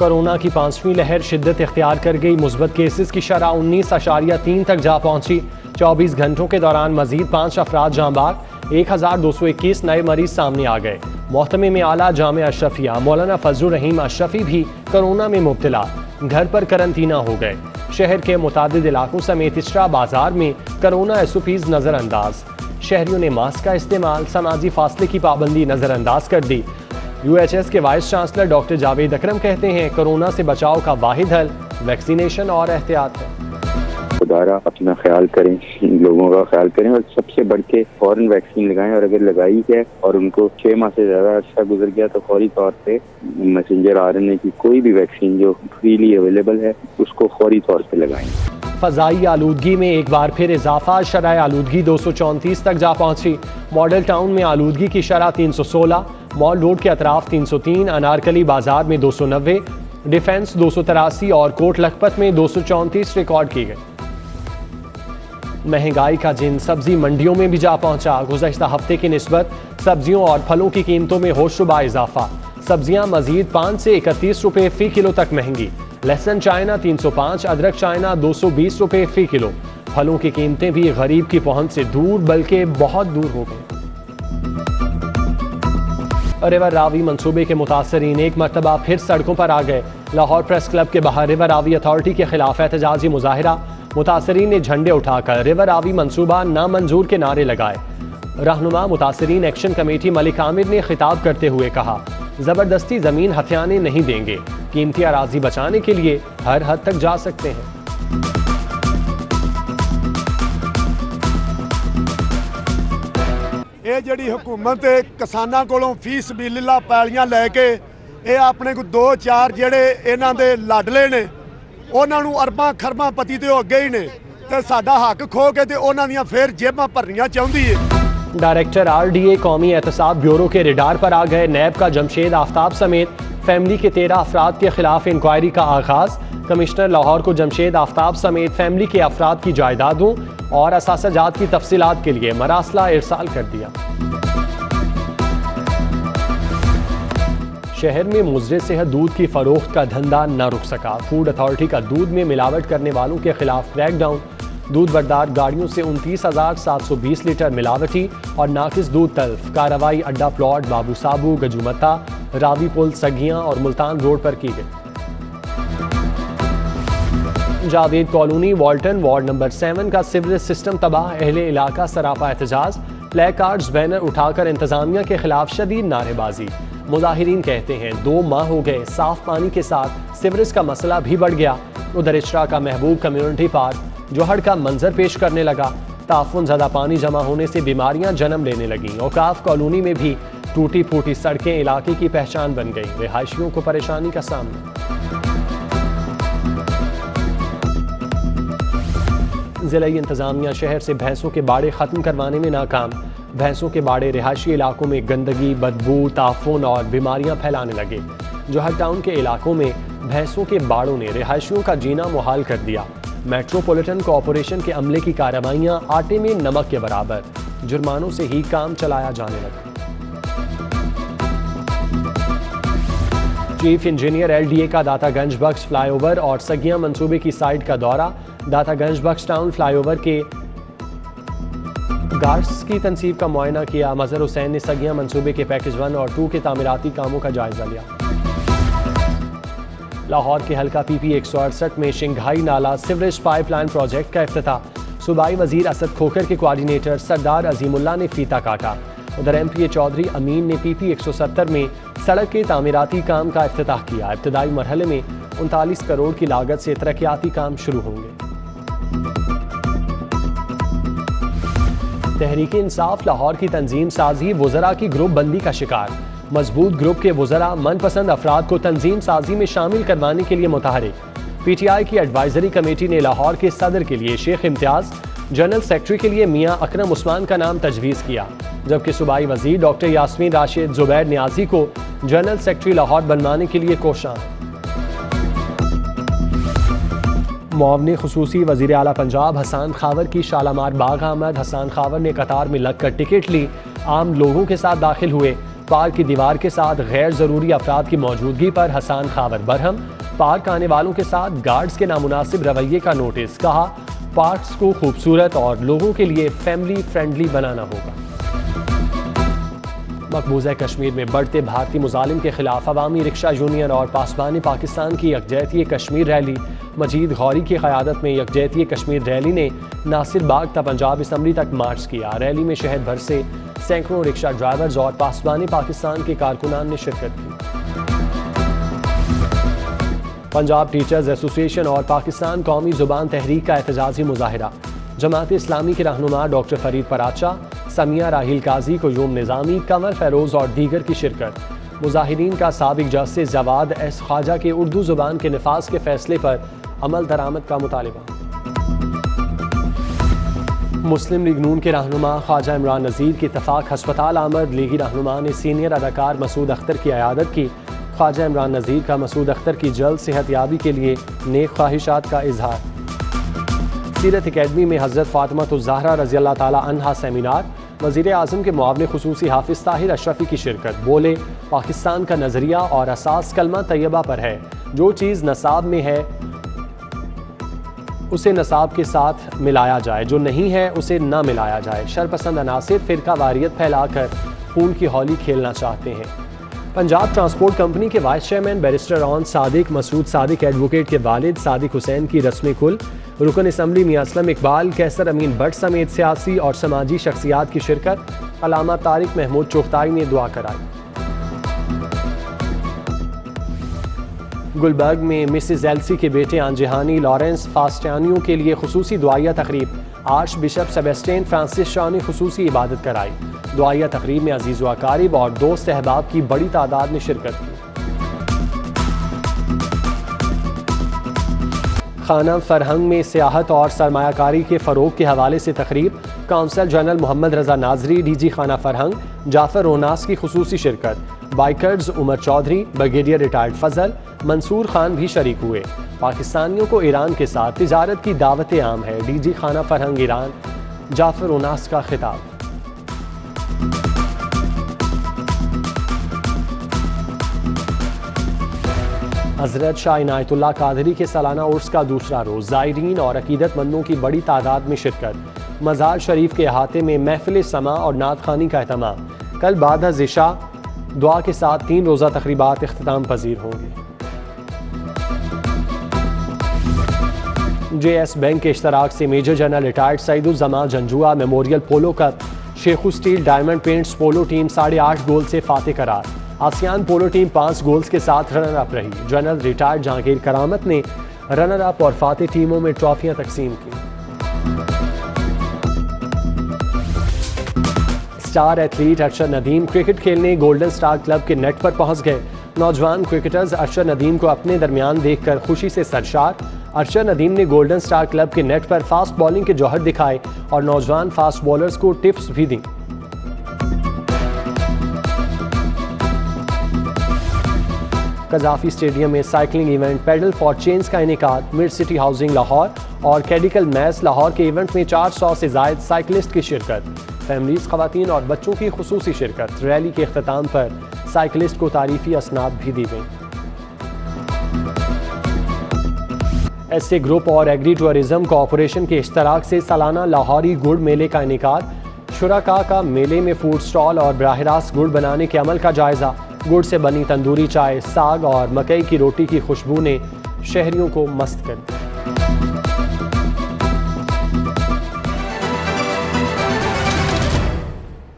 Corona کی 5ویں لہر شدت اختیار کر گئی. مثبت کیسز کی شرح 19.3 تک جا پہنچی. 24 گھنٹوں کے دوران مزید 5 افراد جاں بحق. 1221 نئے مریض سامنے آ گئے. محتمم اعلیٰ جامعہ اشرفیہ مولانا فضل الرحیم اشرفی بھی کورونا میں مبتلا، گھر پر قرنطینہ ہو گئے. شہر کے متعدد علاقوں سمیت اسٹرا بازار میں کورونا SOPs نظر انداز. شہریوں نے ماسک کا استعمال، سماجی فاصلے کی پابندی نظر انداز کر دی. UHS کے وائس چانسلر ڈاکٹر جاوید اکرم کہتے ہیں کورونا سے بچاؤ کا واحد حل ویکسینیشن اور احتیاط ہے. خدارا اپنا خیال کریں، لوگوں کا خیال کریں اور سب سے بڑھ کے فوراً ویکسین لگائیں، اور اگر لگائی ہے اور ان کو 6 ماہ سے زیادہ عرصہ گزر گیا تو فوری طور پہ میسنجر RNA کی کوئی بھی ویکسین جو فریلی اویلیبل ہے اس کو فوری طور پہ لگائیں. فضائی آلودگی میں ایک بار پھر اضافہ. شرح آلودگی 234 تک جا پہنچی. ماڈل ٹاؤن میں آلودگی کی شرح 316، مال روڈ کے اطراف 303، انارکلی بازار میں 290، ڈیفنس 283 اور کوٹ لکھپت میں 234 ریکارڈ کی گئی. مہنگائی کا جن سبزی منڈیوں میں بھی جا پہنچا. گزشتہ ہفتے کی نسبت سبزیوں اور پھلوں کی قیمتوں میں ہوشربا اضافہ. سبزیاں مزید 5 سے 31 روپے فی کلو تک مہنگی. لہسن چائنا 305، ادرک چائنا 220 روپے فی کلو. پھلوں کی قیمتیں بھی غریب کی پہنچ سے دور بلکہ بہت دور ہو گئیں. ریور راوی منصوبے کے متاثرین ایک مرتبہ پھر سڑکوں پر آ گئے. لاہور پریس کلب کے باہر ریور راوی اتھارٹی کے خلاف احتجاجی مظاہرہ. متاثرین نے جھنڈے اٹھا کر ریور راوی منصوبہ نامنظور کے نعرے لگائے. رہنما متاثرین ایکشن کمیٹی ملک عامر نے خطاب کرتے ہوئے کہا زبردستی زمین ہتھیانے نہیں دیں گے، قیمتی اراضی بچانے کے لیے ہر حد تک جا سکتے ہیں. یہ جڑی حکومت کساناں کولوں فی سبیل اللہ پیلیاں لے کے یہ اپنے کو 2-4 جڑے انہاں دے لاڈلے نے انہاں نوں ارباں خرباں پتی تے اگے ہی نے تے ساڈا حق کھو کے تے انہاں دیاں پھر جیباں بھرنیاں چاہندی ہے. ڈائریکٹر RDA قومی احتساب بیورو کے ریڈار پر آ گئے. نیب کا جمشید آفتاب سمیت فیملی کے 13 افراد کے خلاف انکوائری کا آغاز. کمشنر لاہور کو جمشید آفتاب سمیت فیملی کے افراد کی جائیدادوں اور اثاثہ جات کی تفصیلات کے لیے مراسلہ ارسال کر دیا. شہر میں مضر صحت دودھ کی فروخت کا دھندا نہ رک سکا. فوڈ اتھارٹی کا دودھ میں ملاوٹ کرنے والوں کے خلاف کریک ڈاؤن. دودھ بردار گاڑیوں سے 29,720 لیٹر ملاوٹی اور ناقص دودھ تلف. کارروائی اڈا پلاٹ، بابو سابو، گجومتا، راوی پل، سگیاں اور ملتان روڈ پر کی گئی. Javed colony Walton ward number 7 کا سیوریج سسٹم تباہ. اہل علاقہ سراپا احتجاج. پلے کارڈز بینر اٹھا کر انتظامیہ کے خلاف شدید نعرے بازی. مظاہرین کہتے ہیں 2 ماہ ہو گئے، صاف پانی کے ساتھ سیوریج کا مسئلہ بھی بڑھ گیا. ادھر اشرا کا محبوب کمیونٹی پارک جوہر کا منظر پیش کرنے لگا. تعفن زدہ پانی جمع ہونے سے بیماریاں جنم لینے لگیں. اوقاف کالونی میں بھی ٹوٹی پھوٹی سڑکیں علاقے کی پہچان بن گئی. رہائشیوں کو پریشانی کا سامنا. ضلعی انتظامیہ شہر سے بھینسوں کے باڑے ختم کروانے میں ناکام. بھینسوں کے باڑے رہائشی علاقوں میں گندگی، بدبو، تعفن اور بیماریاں پھیلانے لگے. جوہر ٹاؤن کے علاقوں میں بھینسوں کے باڑوں نے رہائشیوں کا جینا محال کر دیا. میٹروپولیٹن کارپوریشن کے عملے کی کارروائیاں آٹے میں نمک کے برابر. جرمانوں سے ہی کام چلایا جانے لگا. چیف انجینئر LDA کا داتا گنج بخش فلائی اوور اور سگیاں منصوبے کی سائٹ کا دورہ. Data Ganj Bakhsh town fly over کے گارڈز کی تنصیب کا معائنہ کیا. مظہر حسین نے سگیاں منصوبے کے پیکج 1 اور 2 کے تعمیراتی کاموں کا جائزہ لیا. لاہور کے حلقہ PP 168 میں شنگھائی نالا سیوریج پائپ لائن پروجیکٹ کا افتتاح. صوبائی وزیر اسد کھوکھر کے کوارڈینیٹر سردار عظیم اللہ نے فیتہ کاٹا. ادھر MPA چودھری امین نے PP 170 میں سڑک کے تعمیراتی کام کا افتتاح کیا. ابتدائی مرحلے میں 39 کروڑ کی لاگت سے ترقیاتی کام شروع ہوں گے. تحریک انصاف لاہور کی تنظیم سازی وزراء کی گروپ بندی کا شکار. مضبوط گروپ کے وزراء من پسند افراد کو تنظیم سازی میں شامل کروانے کے لیے متحرک. PTI کی ایڈوائزری کمیٹی نے لاہور کے صدر کے لیے شیخ امتیاز، جنرل سیکرٹری کے لیے میاں اکرم عثمان کا نام تجویز کیا، جبکہ صوبائی وزیر ڈاکٹر یاسمین راشد زبیر نیازی کو جنرل سیکرٹری لاہور بنوانے کے لیے کوشاں. معاون خصوصی وزیر اعلیٰ پنجاب حسان خاور کی شالامار باغ آمد. حسان خاور نے قطار میں لگ کر ٹکٹ لی، عام لوگوں کے ساتھ داخل ہوئے. پارک کی دیوار کے ساتھ غیر ضروری افراد کی موجودگی پر حسان خاور برہم، پارک آنے والوں کے ساتھ گارڈز کے نامناسب رویے کا نوٹس، کہا پارکس کو خوبصورت اور لوگوں کے لیے فیملی فرینڈلی بنانا ہوگا۔ مقبوضہ کشمیر میں بڑھتے بھارتی مظالم کے خلاف عوامی رکشہ یونین اور پاسبان پاکستان کی یکجہتی کشمیر ریلی، مجید غوری کی قیادت میں یکجہتی کشمیر ریلی نے ناصر باغ تا پنجاب اسمبلی تک مارچ کیا۔ ریلی میں شہر بھر سے سینکڑوں رکشہ ڈرائیورز اور پاسبان پاکستان کے کارکنان نے شرکت کی۔ پنجاب ٹیچرز ایسوسی ایشن اور پاکستان قومی زبان تحریک کا احتجاجی مظاہرہ، جماعت اسلامی کے رہنما ڈاکٹر فرید پراچا، سمیہ راہیل قاضی، قیوم نظامی، قمر فیروز اور دیگر کی شرکت۔ مظاہرین کا سابق جسٹس جواد ایس خواجہ کے اردو زبان کے نفاذ کے فیصلے پر عمل درآمد کا مطالبہ۔ مسلم لیگ نون کے رہنما خواجہ عمران نذیر کی اتفاق ہسپتال آمد، لیگی رہنما نے سینئر اداکار مسعود اختر کی عیادت کی۔ خواجہ عمران نذیر کا مسعود اختر کی جلد صحت یابی کے لیے نیک خواہشات کا اظہار۔ سیرت اکیڈمی میں حضرت فاطمہ الزہرا رضی اللہ تعالی عنہا سیمینار، وزیر اعظم کے معاون خصوصی حافظ طاہر اشرفی کی شرکت، بولے پاکستان کا نظریہ اور اساس کلمہ طیبہ پر ہے، جو چیز نصاب میں ہے اسے نصاب کے ساتھ ملایا جائے، جو نہیں ہے اسے نہ ملایا جائے۔ شرپسند عناصر فرقہ واریت پھیلا کر خون کی ہولی کھیلنا چاہتے ہیں۔ پنجاب ٹرانسپورٹ کمپنی کے وائس چیئرمین بیرسٹر اون صادق مسعود صادق ایڈوکیٹ کے والد صادق حسین کی رسم کل، رکن اسمبلی میاں اسلم اقبال، کیسر امین بٹ سمیت سیاسی اور سماجی شخصیات کی شرکت۔ علامہ طارق محمود چغتائی نے دعا کرائی۔ گلبرگ میں مسز ایلسی کے بیٹے آنجہانی لارنس فاسٹیانیو کے لیے خصوصی دعائیہ تقریب، آرچ بشپ سیبیسٹین فرانسس شاہ نے خصوصی عبادت کرائی۔ دعائیہ تقریب میں عزیز و اقارب اور دوست احباب کی بڑی تعداد نے شرکت کی۔ خانہ فرہنگ میں سیاحت اور سرمایہ کاری کے فروغ کے حوالے سے تقریب، کونسل جنرل محمد رضا ناظری، ڈی جی خانہ فرہنگ جعفر روناس کی خصوصی شرکت۔ بائیکرز عمر چودھری، بریگیڈیئر ریٹائرڈ فضل، منصور خان بھی شریک ہوئے۔ پاکستانیوں کو ایران کے ساتھ تجارت کی دعوت عام ہے، ڈی جی خانہ فرہنگ ایران جعفر روناس کا خطاب۔ حضرت شاہ عنایت اللہ قادری کے سالانہ عرس کا دوسرا روز، زائرین اور عقیدت مندوں کی بڑی تعداد میں شرکت۔ مزار شریف کے احاطے میں محفل سماع اور نعت خوانی کا اہتمام۔ کل بعد از عشاء دعا کے ساتھ 3 روزہ تقریبات اختتام پذیر ہوں گے۔ جے ایس بینک کے اشتراک سے major general retired Saeed Uzzaman Janjua memorial polo cup, Sheikhoo steel diamond paints polo team 8.5 goal سے فاتح قرار۔ آسیان پولو ٹیم 5 گولز کے ساتھ رنر اپ رہی۔ جنرل ریٹائرڈ جہانگیر کرامت نے رنر اپ اور فاتح ٹیموں میں ٹرافیاں تقسیم کی۔ Star athlete Arshad Nadeem cricket کھیلنے گولڈن اسٹار کلب کے نیٹ پر پہنچ گئے۔ نوجوان کرکٹرز ارشد ندیم کو اپنے درمیان دیکھ کر خوشی سے سرشار۔ ارشد ندیم نے گولڈن اسٹار کلب کے نیٹ پر فاسٹ بالنگ کے جوہر دکھائے اور نوجوان فاسٹ بالرز کو ٹپس بھی دیں۔ قذافی اسٹیڈیم میں cycling event pedal for change کا انعقاد۔ مڈ سٹی ہاؤسنگ لاہور اور کیڈیکل میس لاہور کے ایونٹ میں 400 سے زائد سائیکلسٹ کی شرکت۔ فیملیز، خواتین اور بچوں کی خصوصی شرکت۔ ریلی کے اختتام پر سائیکلسٹ کو تعریفی اسناد بھی دی گئیں۔ ایس اے گروپ اور ایگری ٹورزم کارپوریشن کے اشتراک سے سالانہ لاہوری گڑ میلے کا انعقاد۔ شرکاء کا میلے میں فوڈ سٹال اور براہ راست گڑ بنانے کے عمل کا جائزہ۔ گڑ سے بنی تندوری چائے، ساگ اور مکئی کی روٹی کی خوشبو نے شہریوں کو مست کر دیا۔